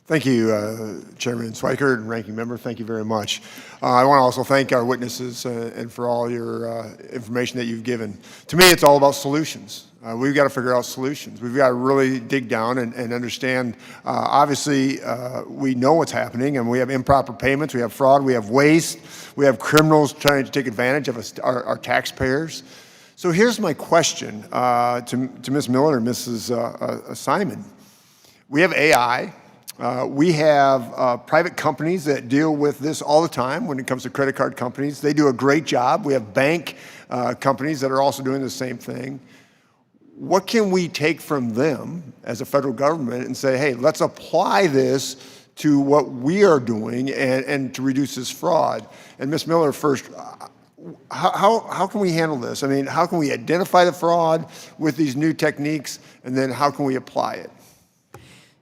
Thank you, Chairman Schweikert and Ranking Member. Thank you very much. I want to also thank our witnesses and for all your information that you've given. To me, it's all about solutions. We've got to figure out solutions. We've got to really dig down and understand. Obviously, we know what's happening, and we have improper payments, we have fraud, we have waste, we have criminals trying to take advantage of our taxpayers. So here's my question to Ms. Miller and Mrs. Simon. We have AI. We have private companies that deal with this all the time when it comes to credit card companies. They do a great job. We have bank companies that are also doing the same thing. What can we take from them as a federal government and say, hey, let's apply this to what we are doing and to reduce this fraud? And Ms. Miller first, how can we handle this? I mean, how can we identify the fraud with these new techniques, and then how can we apply it?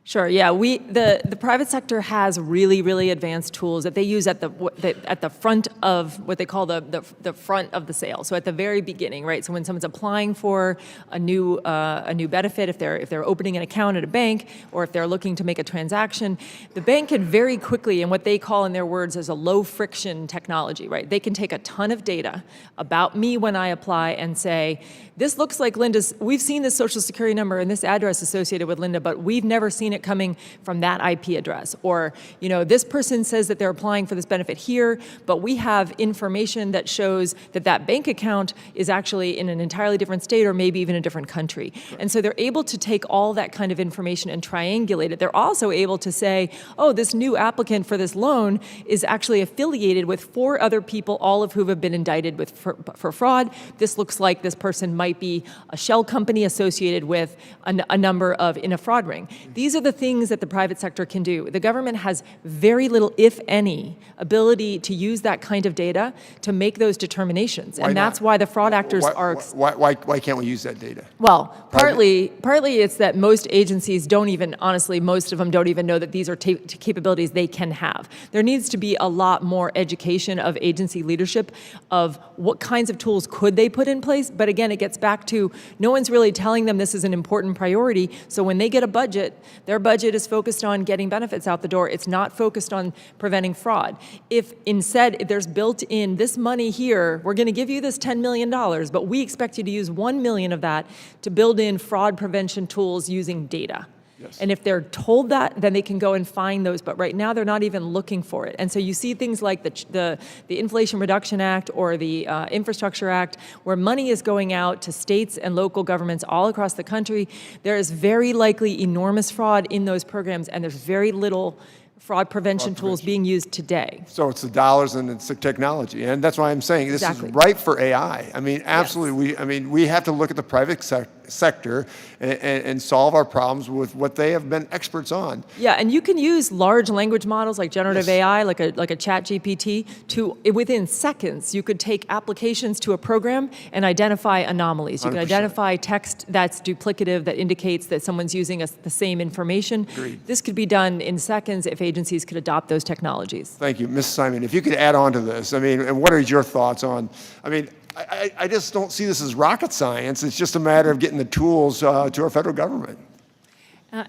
Sure. Yeah, the private sector has really advanced tools that they use at the front of what they call the front of the sale. So at the very beginning, right? So when someone's applying for a new benefit, if they're opening an account at a bank, or if they're looking to make a transaction, the bank can very quickly, in what they call in their words as a low friction technology, right? They can take a ton of data about me when I apply and say, this looks like Linda's. We've seen this social security number and this address associated with Linda, but we've never seen it coming from that IP address. Or, you know, this person says that they're applying for this benefit here, but we have information that shows that that bank account is actually in an entirely different state or maybe even a different country. And so they're able to take all that kind of information and triangulate it. They're also able to say, oh, this new applicant for this loan is actually affiliated with 4 other people, all of whom have been indicted for fraud. This looks like this person might be a shell company associated with a number in a fraud ring. These are the things that the private sector can do. The government has very little, if any, ability to use that kind of data to make those determinations. And that's why the fraud actors are... Why can't we use that data? Well, partly it's that most agencies don't even, honestly, most of them don't even know that these are capabilities they can have. There needs to be a lot more education of agency leadership of what kinds of tools could they put in place. But again, it gets back to no one's really telling them this is an important priority. So when they get a budget, their budget is focused on getting benefits out the door. It's not focused on preventing fraud. If instead there's built in this money here, we're going to give you this $10 million, but we expect you to use $1 million of that to build in fraud prevention tools using data. Yes. And if they're told that, then they can go and find those. But right now, they're not even looking for it. And so you see things like the Inflation Reduction Act or the Infrastructure Act, where money is going out to states and local governments all across the country. There is very likely enormous fraud in those programs, and there's very little fraud prevention tools being used today. So it's the dollars and it's the technology. And that's why I'm saying this is ripe for AI. I mean, absolutely. Yes. We have to look at the private sector and solve our problems with what they have been experts on. Yeah, and you can use large language models like generative AI, like a chat GPT, to, within seconds, you could take applications to a program and identify anomalies. You 100%. Can identify text that's duplicative, that indicates that someone's using the same information. Agreed. This could be done in seconds if agencies could adopt those technologies. Thank you. Ms. Simon, if you could add on to this, I mean, and what are your thoughts on, I mean, I just don't see this as rocket science. It's just a matter of getting the tools to our federal government.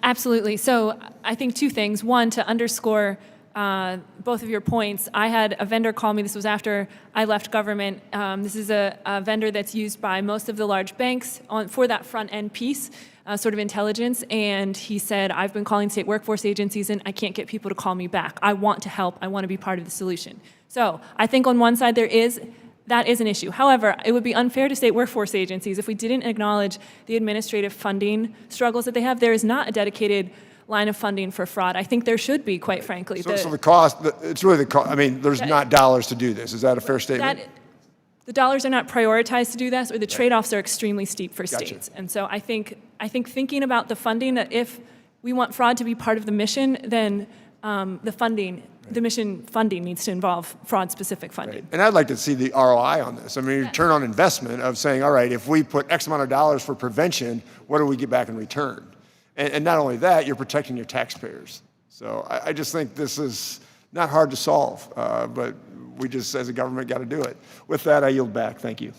Absolutely. So I think 2 things. One, to underscore both of your points, I had a vendor call me. This was after I left government. This is a vendor that's used by most of the large banks for that front-end piece, sort of intelligence. And he said, I've been calling state workforce agencies, and I can't get people to call me back. I want to help. I want to be part of the solution. So I think on one side that is an issue. However, it would be unfair to state workforce agencies if we didn't acknowledge the administrative funding struggles that they have. There is not a dedicated line of funding for fraud. I think there should be, quite frankly. So the cost, it's really the cost. I mean, there's not dollars to do this. Is that a fair statement? The dollars are not prioritized to do this, or the trade-offs are extremely steep for states. And so I think thinking about the funding, that if we want fraud to be part of the mission, then the mission funding needs to involve fraud-specific funding. Right. And I'd like to see the ROI on this. I mean, return on investment of saying, all right, if we put X amount of dollars for prevention, what do we get back in return? And not only that, you're protecting your taxpayers. So I just think this is not hard to solve, but we just, as a government, got to do it. With that, I yield back. Thank you.